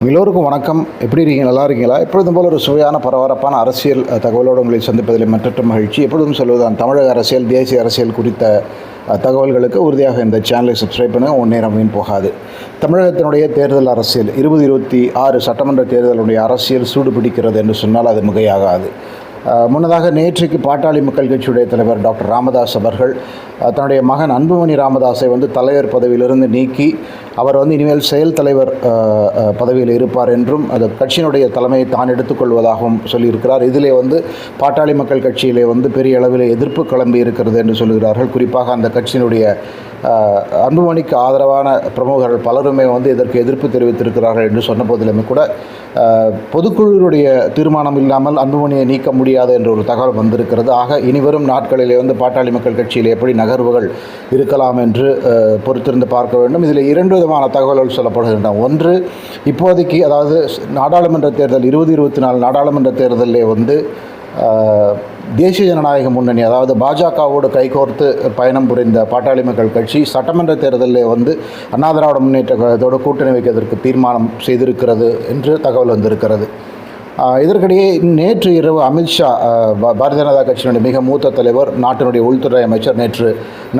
எல்லோருக்கும் வணக்கம். எப்படி இருக்கீங்க? நல்லா இருக்கீங்களா? எப்பொழுதும் போல் ஒரு சுவையான பரபரப்பான அரசியல் தகவலோடு உங்களை சந்திப்பதில் மற்றற்ற மகிழ்ச்சி. எப்பொழுதும் சொல்வதுதான், தமிழக அரசியல், தேசிய அரசியல் குறித்த தகவல்களுக்கு உறுதியாக இந்த சேனலை சப்ஸ்கிரைப் பண்ணுங்கள். ஒன் நேரம் வீண் போகாது. தமிழகத்தினுடைய தேர்தல் அரசியல் 2026 சட்டமன்ற தேர்தலுடைய அரசியல் சூடு பிடிக்கிறது என்று சொன்னால் அது மிகையாகாது. முன்னதாக நேற்றைக்கு பாட்டாளி மக்கள் கட்சியுடைய தலைவர் டாக்டர் ராமதாஸ் அவர்கள் தன்னுடைய மகன் அன்புமணி ராமதாஸை தலைவர் பதவியிலிருந்து நீக்கி அவர் இனிமேல் செயல் தலைவர் பதவியில் இருப்பார் என்றும் அது கட்சியினுடைய தலைமையை தான் எடுத்துக்கொள்வதாகவும் சொல்லியிருக்கிறார். இதிலே பாட்டாளி மக்கள் கட்சியிலே பெரிய அளவில் எதிர்ப்பு கிளம்பி இருக்கிறது என்று சொல்கிறார்கள். குறிப்பாக அந்த கட்சியினுடைய அன்புமணிக்கு ஆதரவான பிரமுகர்கள் பலருமே இதற்கு எதிர்ப்பு தெரிவித்திருக்கிறார்கள் என்று சொன்ன போதிலுமே கூட பொதுக்குழுவுடைய தீர்மானம் இல்லாமல் அன்புமணியை நீக்க முடியாது என்ற ஒரு தகவல் வந்திருக்கிறது. ஆக இனிவரும் நாட்களிலே பாட்டாளி மக்கள் கட்சியில் எப்படி நகர்வுகள் இருக்கலாம் என்று பொறுத்திருந்து பார்க்க வேண்டும். இதில் இரண்டு விதமான தகவல்கள் சொல்லப்படுகின்றன. ஒன்று, இப்போதைக்கு அதாவது நாடாளுமன்ற தேர்தல் 2024 நாடாளுமன்ற தேர்தலில் தேசிய ஜனநாயக முன்னணி அதாவது பாஜகவோடு கைகோர்த்து பயணம் புரிந்த பாட்டாளி மக்கள் கட்சி சட்டமன்ற தேர்தலில் அண்ணா திராவிட முன்னேற்ற கழகத்தோடு கூட்டணி வைக்கிறதற்கு தீர்மானம் செய்திருக்கிறது என்று தகவல் வந்திருக்கிறது. இதற்கிடையே நேற்று இரவு அமித்ஷா, பாரதிய ஜனதா கட்சியினுடைய மிக மூத்த தலைவர், நாட்டினுடைய உள்துறை அமைச்சர், நேற்று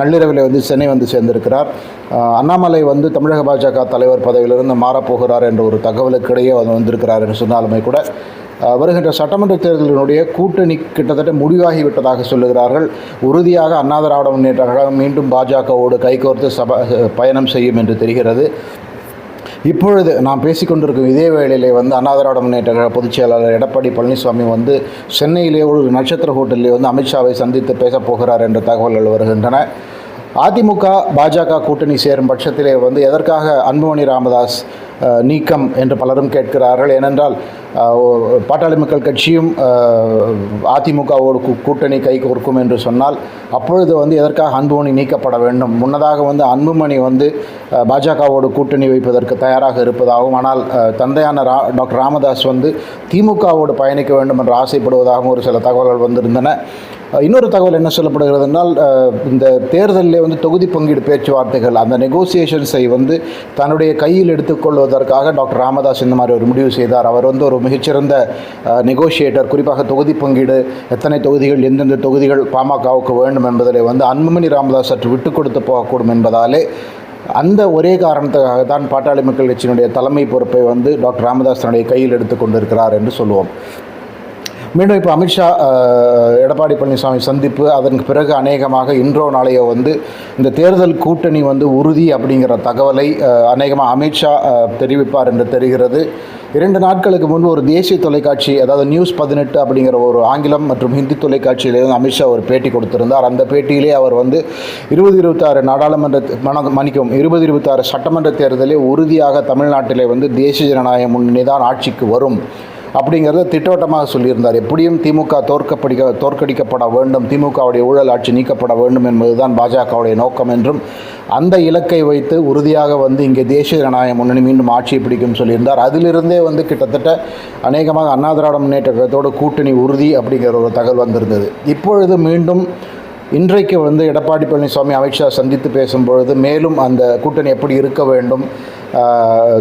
நள்ளிரவில் சென்னை சென்றிருக்கிறார். அண்ணாமலை தமிழக பாஜக தலைவர் பதவியிலிருந்து மாறப்போகிறார் என்ற ஒரு தகவலுக்கிடையே வந்திருக்கிறார் என்று சொன்னாலுமே கூட வருகின்ற சட்டமன்ற தேர்தலினுடைய கூட்டணி கிட்டத்தட்ட முடிவாகிவிட்டதாக சொல்லுகிறார்கள். உறுதியாக அண்ணா திராவிட முன்னேற்ற கழகம் மீண்டும் பாஜகவோடு கைகோர்த்து பயணம் செய்யும் என்று தெரிகிறது. இப்பொழுது நாம் பேசிக்கொண்டிருக்கும் இதே வேளையிலே அண்ணா திராவிட முன்னேற்ற கழக பொதுச் செயலாளர் எடப்பாடி பழனிசாமி சென்னையிலே ஒரு நட்சத்திர ஹோட்டலிலே அமித்ஷாவை சந்தித்து பேசப் போகிறார் என்ற தகவல்கள் வருகின்றன. அதிமுக பாஜக கூட்டணி சேரும் பட்சத்திலே எதற்காக அன்புமணி ராமதாஸ் நீக்கம் என்று பலரும் கேட்கிறார்கள். ஏனென்றால் பாட்டாளி மக்கள் கட்சியும் அதிமுகவோடு கூட்டணி கைகோர்க்கும் என்று சொன்னால் அப்பொழுது எதற்காக அன்புமணி நீக்கப்பட வேண்டும்? முன்னதாக அன்புமணி பாஜகவோடு கூட்டணி வைப்பதற்கு தயாராக இருப்பதாகவும், ஆனால் தந்தையான டாக்டர் ராமதாஸ் திமுகவோடு பயணிக்க வேண்டும் என்று ஆசைப்படுவதாகவும் ஒரு சில தகவல்கள் வந்திருந்தன. இன்னொரு தகவல் என்ன சொல்லப்படுகிறது என்றால், இந்த தேர்தலில் தொகுதி பங்கீடு பேச்சுவார்த்தைகள், அந்த நெகோசியேஷன்ஸை தன்னுடைய கையில் எடுத்துக்கொள்வதற்காக டாக்டர் ராமதாஸ் இந்த மாதிரி ஒரு முடிவு செய்தார். அவர் ஒரு மிகச்சிறந்த நெகோசியேட்டர். குறிப்பாக தொகுதி பங்கீடு, எத்தனை தொகுதிகள், எந்தெந்த தொகுதிகள் பாமகவுக்கு வேண்டும் என்பதில் அன்புமணி ராமதாஸ் சற்று விட்டு கொடுத்து போகக்கூடும் என்பதாலே அந்த ஒரே காரணத்துக்காக தான் பாட்டாளி மக்கள் கட்சியினுடைய தலைமை பொறுப்பை டாக்டர் ராமதாஸ் தன்னுடைய கையில் எடுத்துக்கொண்டிருக்கிறார் என்று சொல்லுவோம். மீண்டும் இப்போ அமித்ஷா எடப்பாடி பழனிசாமி சந்திப்பு, அதற்கு பிறகு அநேகமாக இன்றோ நாளையோ இந்த தேர்தல் கூட்டணி உறுதி அப்படிங்கிற தகவலை அநேகமாக அமித்ஷா தெரிவிப்பார் என்று தெரிகிறது. 2 நாட்களுக்கு முன்பு ஒரு தேசிய தொலைக்காட்சி, அதாவது நியூஸ் 18 அப்படிங்கிற ஒரு ஆங்கிலம் மற்றும் ஹிந்தி தொலைக்காட்சியிலே அமித்ஷா ஒரு பேட்டி கொடுத்திருந்தார். அந்த பேட்டியிலே அவர் 2026 நாடாளுமன்ற 2026 சட்டமன்ற தேர்தலில் உறுதியாக தமிழ்நாட்டிலே தேசிய ஜனநாயக முன்னணி தான் ஆட்சிக்கு வரும் அப்படிங்கிறத திட்டவட்டமாக சொல்லியிருந்தார். எப்படியும் திமுக தோற்கடிக்கப்பட வேண்டும், திமுகவுடைய ஊழல் ஆட்சி நீக்கப்பட வேண்டும் என்பதுதான் பாஜகவுடைய நோக்கம் என்றும், அந்த இலக்கை வைத்து உறுதியாக இங்கே தேசிய ஜனநாயக முன்னணி மீண்டும் ஆட்சியை பிடிக்கும் சொல்லியிருந்தார். அதிலிருந்தே கிட்டத்தட்ட அநேகமாக அண்ணா திராவிட முன்னேற்ற கழகத்தோடு கூட்டணி உறுதி அப்படிங்கிற ஒரு தகவல் வந்திருந்தது. இப்பொழுது மீண்டும் இன்றைக்கு எடப்பாடி பழனிசாமி அமித்ஷா சந்தித்து பேசும்பொழுது மேலும் அந்த கூட்டணி எப்படி இருக்க வேண்டும்,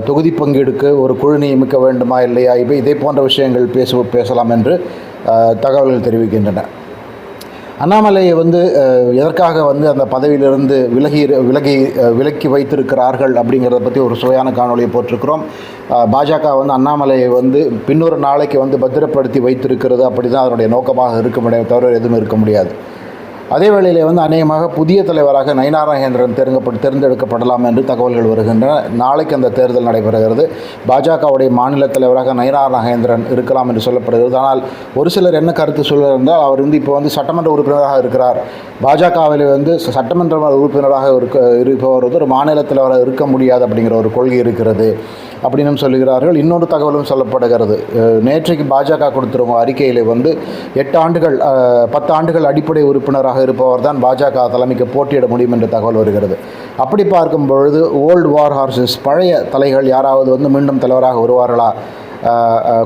தொகுதி பங்கீடுக்கு ஒரு குழு நியமிக்க வேண்டுமா இல்லையா, இதே போன்ற விஷயங்கள் பேசலாம் என்று தகவல்கள் தெரிவிக்கின்றன. அண்ணாமலையை எதற்காக அந்த பதவியிலிருந்து விலக்கி வைத்திருக்கிறார்கள் அப்படிங்கிறத பற்றி ஒரு சுவையான காணொலியை போட்டிருக்கிறோம். பாஜக அண்ணாமலையை பின்னொரு நாளைக்கு பத்திரப்படுத்தி வைத்திருக்கிறது, அப்படி தான் அதனுடைய நோக்கமாக இருக்க முடியாது, தவிர எதுவும் இருக்க முடியாது. அதே வேளையில் அநேகமாக புதிய தலைவராக நயினார் நாகேந்திரன் தேர்ந்தெடுக்கப்படலாம் என்று தகவல்கள் வருகின்றன. நாளைக்கு அந்த தேர்தல் நடைபெறுகிறது. பாஜகவுடைய மாநில தலைவராக நயினார் நாகேந்திரன் இருக்கலாம் என்று சொல்லப்படுகிறது. ஆனால் ஒரு சிலர் என்ன கருத்து சொல்கிறார், அவர் இப்போ சட்டமன்ற உறுப்பினராக இருக்கிறார். பாஜகவில் சட்டமன்ற உறுப்பினராக இருப்பவர் ஒரு மாநில தலைவராக இருக்க முடியாது அப்படிங்கிற ஒரு கொள்கை இருக்கிறது அப்படின்னு சொல்லுகிறார்கள். இன்னொரு தகவலும் சொல்லப்படுகிறது. நேற்றைக்கு பாஜக கொடுத்திருக்கும் அறிக்கையில் 8 ஆண்டுகள் 10 ஆண்டுகள் அடிப்படை உறுப்பினராக இருப்பவர் தான் பாஜக தலைமைக்கு போட்டியிட முடியும் என்ற தகவல் வருகிறது. அப்படி பார்க்கும் பொழுது ஓல்டு வார் ஹார்சஸ், பழைய தலைகள் யாராவது மீண்டும் தலைவராக வருவார்களா,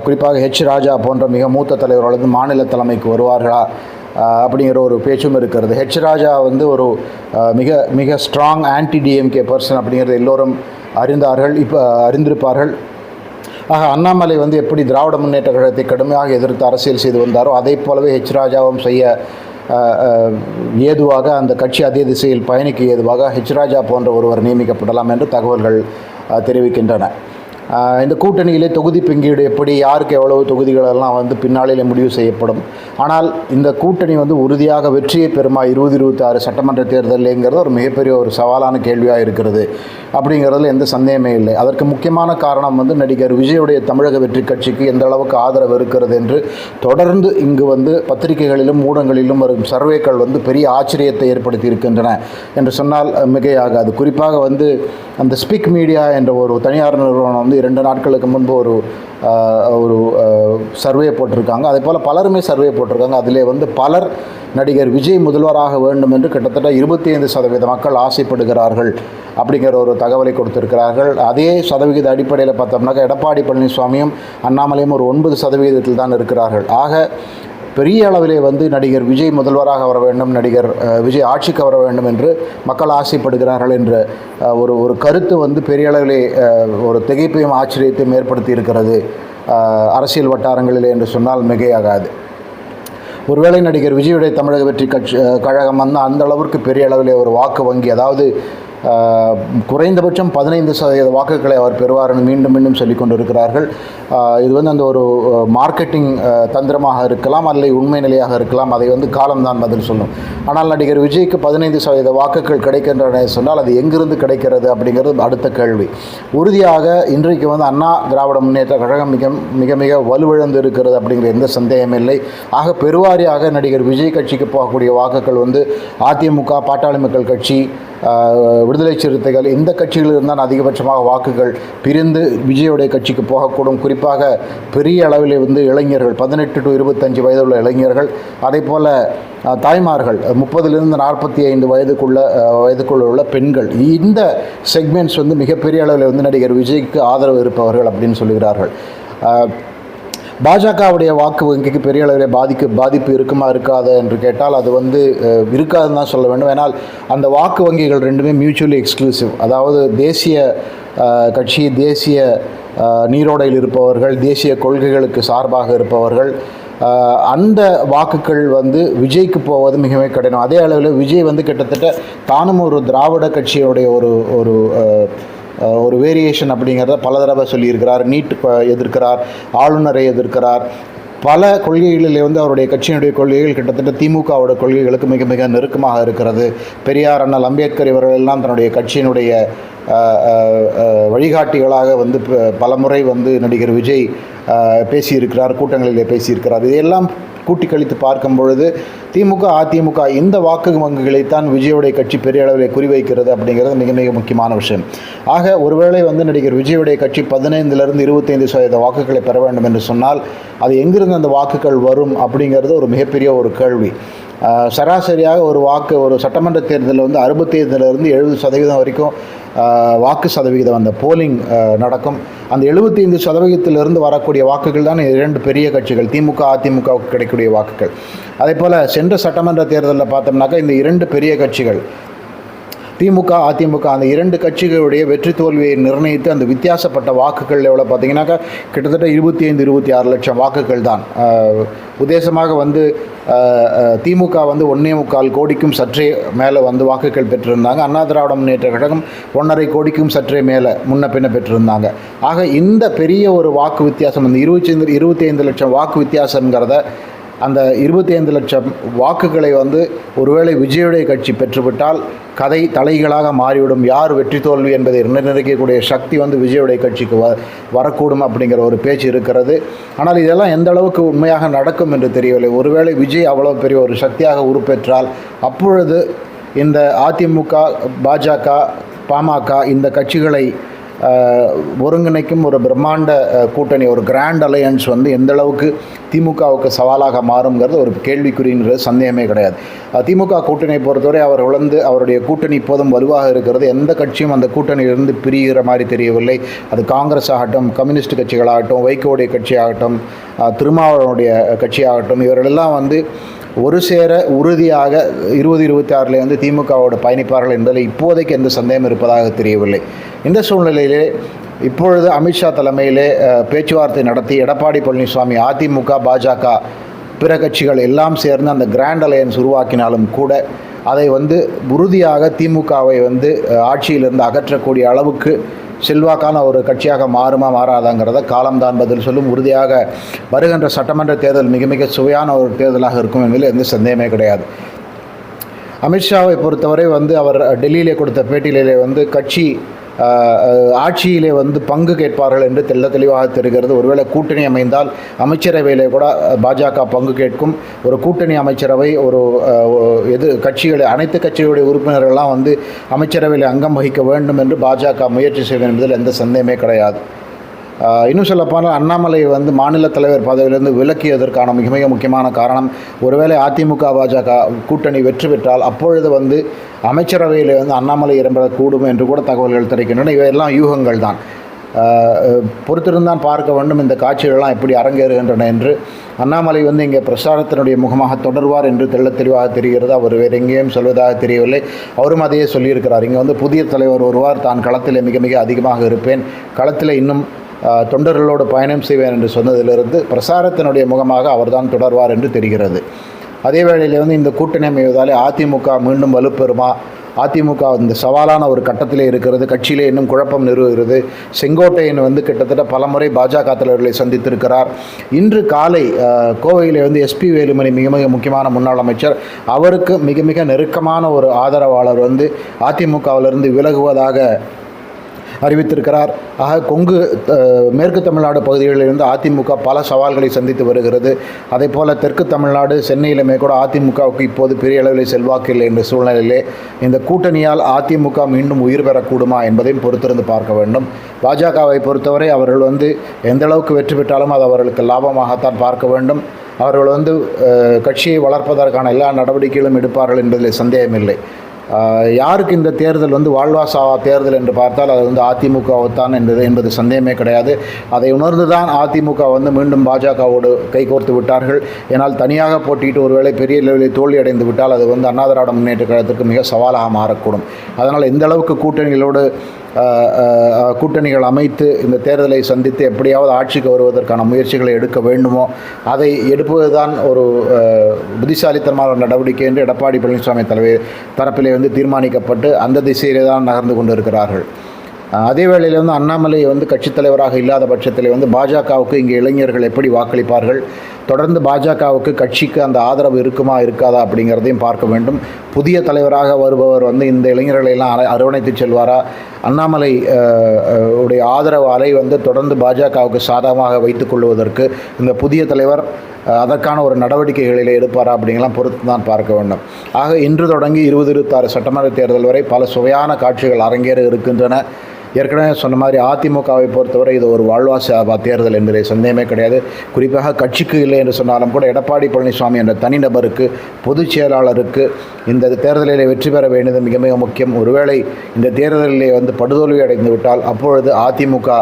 குறிப்பாக ராஜா போன்ற மிக மூத்த தலைவர்கள் மாநில தலைமைக்கு வருவார்களா அப்படிங்கிற ஒரு பேச்சும் இருக்கிறது. ராஜா ஒரு மிக ஸ்ட்ராங் ஆன்டி டிஎம்கே பர்சன் அப்படிங்கிறது எல்லோரும் அறிந்திருப்பார்கள். ஆக அண்ணாமலை வந்து எப்படி திராவிட முன்னேற்ற கழகத்தை கடுமையாக எதிர்த்து அரசியல் செய்து வந்தாரோ அதை போலவே ஹெச் ராஜாவும் செய்ய ஏதுவாக அந்த கட்சி அதே திசையில் பயணிக்க ஏதுவாக ஹெச் ராஜா போன்ற ஒருவர் நியமிக்கப்படலாம் என்று தகவல்கள் தெரிவிக்கின்றன. இந்த கூட்டணியிலே தொகுதி பங்கீடு எப்படி, யாருக்கு எவ்வளவு தொகுதிகளெல்லாம் வந்து பின்னாளிலே முடிவு செய்யப்படும். ஆனால் இந்த கூட்டணி வந்து உறுதியாக வெற்றியை பெறுமா 2026 சட்டமன்ற தேர்தலுங்கிறது ஒரு மிகப்பெரிய ஒரு சவாலான கேள்வியாக இருக்கிறது. அப்படிங்கிறதுல எந்த சந்தேகமே இல்லை. அதற்கு முக்கியமான காரணம் வந்து நடிகர் விஜயுடைய தமிழக வெற்றி கட்சிக்கு எந்த அளவுக்கு ஆதரவு இருக்கிறது என்று தொடர்ந்து இங்கு வந்து பத்திரிகைகளிலும் ஊடகங்களிலும் வரும் சர்வேக்கள் வந்து பெரிய ஆச்சரியத்தை ஏற்படுத்தி இருக்கின்றன என்று சொன்னால் மிகையாகாது. குறிப்பாக வந்து அந்த ஸ்பீக் மீடியா என்ற ஒரு தனியார் நிறுவனம் வந்து 2 நாட்களுக்கு முன்பு ஒரு சர்வே போட்டிருக்காங்க. அதே போல் பலருமே சர்வே போட்டிருக்காங்க. அதிலே வந்து பலர் நடிகர் விஜய் முதல்வராக வேண்டும் என்று கிட்டத்தட்ட 25% மக்கள் ஆசைப்படுகிறார்கள் அப்படிங்கிற ஒரு தகவலை கொடுத்திருக்கிறார்கள். அதே சதவிகித அடிப்படையில் பார்த்தோம்னாக்கா எடப்பாடி பழனிசாமியும் அண்ணாமலையும் ஒரு 9% தான் இருக்கிறார்கள். ஆக பெரிய அளவிலே வந்து நடிகர் விஜய் முதல்வராக வர வேண்டும், நடிகர் விஜய் ஆட்சிக்கு வர வேண்டும் என்று மக்கள் ஆசைப்படுகிறார்கள் என்ற ஒரு கருத்து வந்து பெரிய அளவிலே ஒரு திகைப்பையும் ஆச்சரியத்தையும் ஏற்படுத்தி இருக்கிறது அரசியல் வட்டாரங்களிலே என்று சொன்னால் மிகையாகாது. ஒருவேளை நடிகர் விஜயுடைய தமிழக வெற்றி கழகம் வந்து அந்த அளவிற்கு பெரிய அளவிலே ஒரு வாக்கு வங்கி, அதாவது குறைந்தபட்சம் 15% வாக்குகளை அவர் பெறுவார் என்று மீண்டும் மீண்டும் சொல்லிக் கொண்டிருக்கிறார்கள். இது வந்து அந்த ஒரு மார்க்கெட்டிங் தந்திரமாக இருக்கலாம், அல்லது உண்மை நிலையாக இருக்கலாம். அதை வந்து காலம்தான் பதில் சொல்லும். ஆனால் நடிகர் விஜய்க்கு 15% வாக்குகள் கிடைக்கின்றன சொன்னால் அது எங்கிருந்து கிடைக்கிறது அப்படிங்கிறது அடுத்த கேள்வி. உறுதியாக இன்றைக்கு வந்து அண்ணா திராவிட முன்னேற்ற கழகம் மிக மிக வலுவிழந்து இருக்கிறது அப்படிங்கிற எந்த சந்தேகமில்லை. ஆக பெருவாரியாக நடிகர் விஜய் கட்சிக்கு போகக்கூடிய வாக்குகள் வந்து அதிமுக, பாட்டாளி மக்கள் கட்சி, விடுதலை சிறுத்தைகள், இந்த கட்சிகளில் இருந்தால் அதிகபட்சமாக வாக்குகள் பிரிந்து விஜயோடைய கட்சிக்கு போகக்கூடும். குறிப்பாக பெரிய அளவில் வந்து இளைஞர்கள் 18 to 25 வயதுள்ள இளைஞர்கள், அதே போல் தாய்மார்கள் 30லிருந்து 45 வயதுக்குள்ள உள்ள பெண்கள், இந்த செக்மெண்ட்ஸ் வந்து மிகப்பெரிய அளவில் வந்து நடிகர் விஜய்க்கு ஆதரவு இருப்பவர்கள் அப்படின்னு சொல்லுகிறார்கள். பாஜகவுடைய வாக்கு வங்கிக்கு பெரிய அளவில் பாதிப்பு இருக்குமா இருக்காது என்று கேட்டால் அது வந்து இருக்காதுன்னு தான் சொல்ல வேண்டும். ஏன்னால் அந்த வாக்கு வங்கிகள் ரெண்டுமே மியூச்சுவலி எக்ஸ்க்ளூசிவ். அதாவது தேசிய கட்சி, தேசிய நீரோடையில் இருப்பவர்கள், தேசிய கொள்கைகளுக்கு சார்பாக இருப்பவர்கள், அந்த வாக்குகள் வந்து விஜய்க்கு போவது மிக கடினம். அதே அளவில் விஜய் வந்து கிட்டத்தட்ட தானும் ஒரு திராவிட கட்சியுடைய ஒரு வேரியேஷன் அப்படிங்கிறத பல தடவை சொல்லியிருக்கிறார். நீட் எதிர்க்கிறார், ஆளுநரை எதிர்க்கிறார். பல கொள்கைகளில் வந்து அவருடைய கட்சியினுடைய கொள்கைகள் கிட்டத்தட்ட திமுகவோட கொள்கைகளுக்கு மிக மிக நெருக்கமாக இருக்கிறது. பெரியார், அண்ணல் அம்பேத்கர் இவர்கள் எல்லாம் தன்னுடைய கட்சியினுடைய வழிகாட்டிகளாக வந்து பலமுறை வந்து நடிகர் விஜய் பேசியிருக்கிறார், கூட்டங்களிலே பேசியிருக்கிறார். இதையெல்லாம் கூட்டி கழித்து பார்க்கும் பொழுது திமுக, அதிமுக இந்த வாக்கு வங்கிகளைத்தான் விஜயோடைய கட்சி பெரிய அளவில் குறிவைக்கிறது அப்படிங்கிறது மிக மிக முக்கியமான விஷயம். ஆக ஒருவேளை வந்து நடிகர் விஜயோடைய கட்சி 15லிருந்து 25% வாக்குகளை பெற வேண்டும் என்று சொன்னால் அது எங்கிருந்து அந்த வாக்குகள் வரும் அப்படிங்கிறது ஒரு மிகப்பெரிய ஒரு கேள்வி. சராசரியாக ஒரு சட்டமன்ற தேர்தலில் வந்து 65லிருந்து 70% வரைக்கும் வாக்கு சதவிகிதம் அந்த போலிங் நடக்கும். அந்த 75% வரக்கூடிய வாக்குகள் தான் 2 பெரிய கட்சிகள் திமுக, அதிமுகவுக்கு கிடைக்கக்கூடிய வாக்குகள். அதே போல் சென்ற சட்டமன்ற தேர்தலில் பார்த்தோம்னாக்கா இந்த 2 பெரிய கட்சிகள் திமுக, அதிமுக, அந்த 2 கட்சிகளுடைய வெற்றி தோல்வியை நிர்ணயித்து அந்த வித்தியாசப்பட்ட வாக்குகள் எவ்வளோ பார்த்தீங்கன்னாக்கா கிட்டத்தட்ட 25-26 லட்சம் வாக்குகள் தான். உத்தேசமாக வந்து திமுக வந்து 1.25 கோடிக்கும் சற்றே மேலே வந்து வாக்குகள் பெற்றிருந்தாங்க. அண்ணா திராவிட முன்னேற்ற கழகம் 1.5 கோடிக்கும் சற்றே மேலே முன்ன பின்ன பெற்றிருந்தாங்க. ஆக இந்த பெரிய ஒரு வாக்கு வித்தியாசம், அந்த 25 லட்சம் வாக்கு வித்தியாசங்கிறத, அந்த 25 லட்சம் வாக்குகளை வந்து ஒருவேளை விஜயுடைய கட்சி பெற்றுவிட்டால் கதை தலைகளாக மாறிவிடும். யார் வெற்றி தோல்வி என்பதை நிர்ணயிக்கக்கூடிய சக்தி வந்து விஜயுடைய கட்சிக்கு வரக்கூடும் அப்படிங்கிற ஒரு பேச்சு இருக்கிறது. ஆனால் இதெல்லாம் எந்த அளவுக்கு உண்மையாக நடக்கும் என்று தெரியவில்லை. ஒருவேளை விஜய் அவ்வளோ பெரிய ஒரு சக்தியாக உருப்பெற்றால் அப்பொழுது இந்த அதிமுக, பாஜக, பாமக இந்த கட்சிகளை ஒருங்கிணைக்கும் ஒரு பிரம்மாண்ட கூட்டணி, ஒரு கிராண்ட் அலையன்ஸ் வந்து எந்த அளவுக்கு திமுகவுக்கு சவாலாக மாறுங்கிறது ஒரு கேள்விக்குறிங்கிறது சந்தேகமே கிடையாது. திமுக கூட்டணியை பொறுத்தவரை அவருடைய கூட்டணி இப்போதும் வலுவாக இருக்கிறது. எந்த கட்சியும் அந்த கூட்டணியிலிருந்து பிரிகிற மாதிரி தெரியவில்லை. அது காங்கிரஸ் ஆகட்டும், கம்யூனிஸ்ட் கட்சிகளாகட்டும், வைகோடைய கட்சியாகட்டும், திருமாவளவனுடைய கட்சியாகட்டும், இவர்களெல்லாம் வந்து ஒரு சேர உறுதியாக 2026 வந்து திமுகவோட பயணிப்பார்கள் என்பதில் இப்போதைக்கு எந்த சந்தேகம் இருப்பதாக தெரியவில்லை. இந்த சூழ்நிலையிலே இப்பொழுது அமித்ஷா தலைமையிலே பேச்சுவார்த்தை நடத்தி எடப்பாடி பழனிசாமி அதிமுக, பாஜக, பிற கட்சிகள் எல்லாம் சேர்ந்து அந்த கிராண்ட் அலையன்ஸ் உருவாக்கினாலும் கூட அதை உறுதியாக திமுகவை ஆட்சியிலிருந்து அகற்றக்கூடிய அளவுக்கு செல்வாக்கான ஒரு கட்சியாக மாறுமா மாறாதாங்கிறத காலம்தான் பதில் சொல்லும். உறுதியாக வருகின்ற சட்டமன்ற தேர்தல் மிக மிக சுவையான ஒரு தேர்தலாக இருக்கும் என்பதில் எந்த சந்தேகமே கிடையாது. அமித்ஷாவை பொறுத்தவரை அவர் டெல்லியிலே கொடுத்த பேட்டியிலே கட்சி ஆட்சியிலே பங்கு கேட்பார்கள் என்று தெளிவாக தெரிகிறது. ஒருவேளை கூட்டணி அமைந்தால் அமைச்சரவையிலே கூட பாஜக பங்கு கேட்கும். ஒரு கூட்டணி அமைச்சரவை ஒரு கட்சிகளை அனைத்து கட்சிகளுடைய உறுப்பினர்கள்லாம் அமைச்சரவையில் அங்கம் வகிக்க வேண்டும் என்று பாஜக முயற்சி செய்யும் என்பதில் எந்த சந்தேகமே கிடையாது. இன்னும் சொல்லப்போனால் அண்ணாமலை மாநில தலைவர் பதவியிலிருந்து விலக்கியதற்கான மிக மிக முக்கியமான காரணம், ஒருவேளை அதிமுக பாஜக கூட்டணி வெற்றி பெற்றால் அப்பொழுது அமைச்சரவையில் அண்ணாமலை இடம்பெறக்கூடும் என்று கூட தகவல்கள் தெரிவிக்கின்றன. இவையெல்லாம் யூகங்கள் தான். பொறுத்திருந்தான் பார்க்க வேண்டும் இந்த காட்சிகள்லாம் எப்படி அரங்கேறுகின்றன என்று. அண்ணாமலை இங்கே பிரச்சாரத்தினுடைய முகமாக தொடர்வார் என்று தெளிவாக தெரிகிறது. அவர் வேறு எங்கேயும் சொல்வதாக தெரியவில்லை. அவரும் அதையே சொல்லியிருக்கிறார். இங்கே புதிய தலைவர் வருவார், தான் களத்தில் மிக மிக அதிகமாக இருப்பேன், களத்தில் இன்னும் தொண்டர்களோடு பயணம் செய்வேன் என்று சொன்னதிலிருந்து பிரசாரத்தினுடைய முகமாக அவர்தான் தொடர்வார் என்று தெரிகிறது. அதே வேளையில் இந்த கூட்டணி அமைவதாலே அதிமுக மீண்டும் வலுப்பெறுமா? அதிமுக இந்த சவாலான ஒரு கட்டத்திலே இருக்கிறது. கட்சியிலே இன்னும் குழப்பம் நிறுவுகிறது. செங்கோட்டையன் கிட்டத்தட்ட பலமுறை பாஜக தலைவர்களை சந்தித்திருக்கிறார். இன்று காலை கோவையிலே எஸ்பி வேலுமணி மிக மிக முக்கியமான முன்னாள் அமைச்சர், அவருக்கு மிக மிக நெருக்கமான ஒரு ஆதரவாளர் அதிமுகவிலிருந்து விலகுவதாக அறிவித்திருக்கிறார். ஆக மேற்கு தமிழ்நாடு பகுதிகளிலிருந்து அதிமுக பல சவால்களை சந்தித்து வருகிறது. அதே போல் தெற்கு தமிழ்நாடு, சென்னையிலுமே கூட அதிமுகவுக்கு இப்போது பெரிய அளவில் செல்வாக்கு இல்லை என்ற சூழ்நிலையிலே இந்த கூட்டணியால் அதிமுக மீண்டும் உயிர் பெறக்கூடுமா என்பதையும் பொறுத்திருந்து பார்க்க வேண்டும். பாஜகவை பொறுத்தவரை அவர்கள் எந்த அளவுக்கு வெற்றி பெற்றாலும் அது அவர்களுக்கு லாபமாகத்தான் பார்க்க வேண்டும். அவர்கள் கட்சியை வளர்ப்பதற்கான எல்லா நடவடிக்கைகளும் எடுப்பார்கள் என்பதில் சந்தேகமில்லை. யாருக்கு இந்த தேர்தல் வாழ்வாசாவா தேர்தல் என்று பார்த்தால் அது அதிமுகவுத்தான் என்பது சந்தேகமே கிடையாது. அதை உணர்ந்துதான் அதிமுக மீண்டும் பாஜகவோடு கைகோர்த்து விட்டார்கள். ஏனால் தனியாக போட்டியிட்டு ஒருவேளை பெரிய லெவலில் தோல்வி அடைந்து விட்டால் அது அண்ணா திராவிட முன்னேற்ற கழகத்திற்கு மிக சவாலாக மாறக்கூடும். அதனால் எந்த அளவுக்கு கூட்டணிகள் அமைத்து இந்த தேர்தலை சந்தித்து எப்படியாவது ஆட்சிக்கு வருவதற்கான முயற்சிகளை எடுக்க வேண்டுமோ அதை எடுப்பதுதான் ஒரு புத்திசாலித்தனமான நடவடிக்கை என்று எடப்பாடி பழனிசாமி தரப்பிலே தீர்மானிக்கப்பட்டு அந்த திசையிலே தான் நகர்ந்து கொண்டிருக்கிறார்கள். அதே வேளையில் அண்ணாமலை கட்சித் தலைவராக இல்லாத பட்சத்தில் பாஜகவுக்கு இங்கே இளைஞர்கள் எப்படி வாக்களிப்பார்கள்? தொடர்ந்து பாஜகவுக்கு கட்சிக்கு அந்த ஆதரவு இருக்குமா இருக்காதா அப்படிங்கிறதையும் பார்க்க வேண்டும். புதிய தலைவராக வருபவர் இந்த இளைஞர்களை எல்லாம் அரவணைத்து செல்வாரா? அண்ணாமலை உடைய ஆதரவு அலை தொடர்ந்து பாஜகவுக்கு சாதகமாக வைத்துக் கொள்வதற்கு இந்த புதிய தலைவர் அதற்கான ஒரு நடவடிக்கைகளில் எடுப்பாரா அப்படிங்கலாம் பொறுத்து தான் பார்க்க வேண்டும். ஆக இன்று தொடங்கி 2026 சட்டமன்ற தேர்தல் வரை பல சுவையான காட்சிகள் அரங்கேற இருக்கின்றன. ஏற்கனவே சொன்ன மாதிரி அதிமுகவை பொறுத்தவரை இது ஒரு வாழ்வாசாவா தேர்தல் என்பதை சந்தேகமே கிடையாது. குறிப்பாக கட்சிக்கு இல்லை என்று சொன்னாலும் கூட எடப்பாடி பழனிசாமி என்ற தனிநபருக்கு, பொதுச் செயலாளருக்கு இந்த தேர்தலில் வெற்றி பெற வேண்டியது மிக மிக முக்கியம். ஒருவேளை இந்த தேர்தலிலே படுதோல்வி அடைந்து விட்டால் அப்பொழுது அதிமுக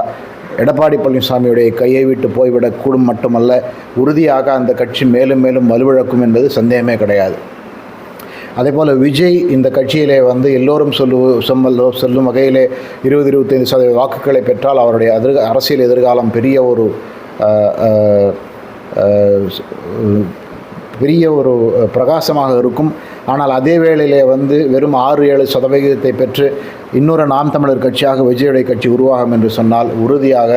எடப்பாடி பழனிசாமியுடைய கையை விட்டு போய்விடக்கூடும் மட்டுமல்ல, உறுதியாக அந்த கட்சி மேலும் மேலும் வலுவிழக்கும் என்பது சந்தேகமே கிடையாது. அதேபோல் விஜய் இந்த கட்சியிலே எல்லோரும் சொல்லும் வகையிலே 20-25% வாக்குகளை பெற்றால் அவருடைய அரசியல் எதிர்காலம் பெரிய ஒரு பிரகாசமாக இருக்கும். ஆனால் அதே வேளையிலே வெறும் 6-7% பெற்று இன்னொரு நாம் தமிழர் கட்சியாக விஜயுடைய கட்சி உருவாகும் என்று சொன்னால் உறுதியாக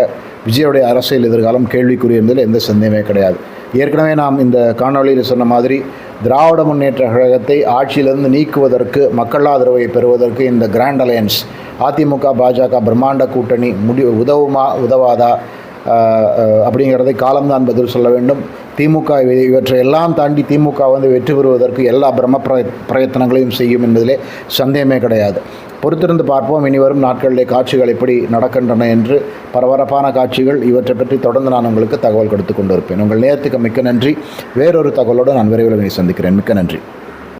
விஜயுடைய அரசியல் எதிர்காலம் கேள்விக்குரிய என்பதில் எந்த சந்தேகமே கிடையாது. ஏற்கனவே நாம் இந்த காணொளியில் சொன்ன மாதிரி திராவிட முன்னேற்ற கழகத்தை ஆட்சியிலிருந்து நீக்குவதற்கு, மக்கள் ஆதரவை பெறுவதற்கு இந்த கிராண்ட் அலையன்ஸ் அதிமுக பாஜக பிரம்மாண்ட கூட்டணி உதவுமா உதவாதா அப்படிங்கிறதை காலம்தான் பதில் சொல்ல வேண்டும். திமுக இவற்றை எல்லாம் தாண்டி திமுக வெற்றி பெறுவதற்கு எல்லா பிரயத்தனங்களையும் செய்யும் என்பதிலே சந்தேகமே கிடையாது. பொறுத்திருந்து பார்ப்போம். இனி வரும் நாட்களிலே காட்சிகள் எப்படி நடக்கின்றன என்று. பரபரப்பான காட்சிகள், இவற்றை பற்றி தொடர்ந்து நான் உங்களுக்கு தகவல் கொடுத்து கொண்டிருப்பேன். உங்கள் நேரத்துக்கு மிக்க நன்றி. வேறொரு தகவலோடு நான் விரைவில் சந்திக்கிறேன். மிக்க நன்றி.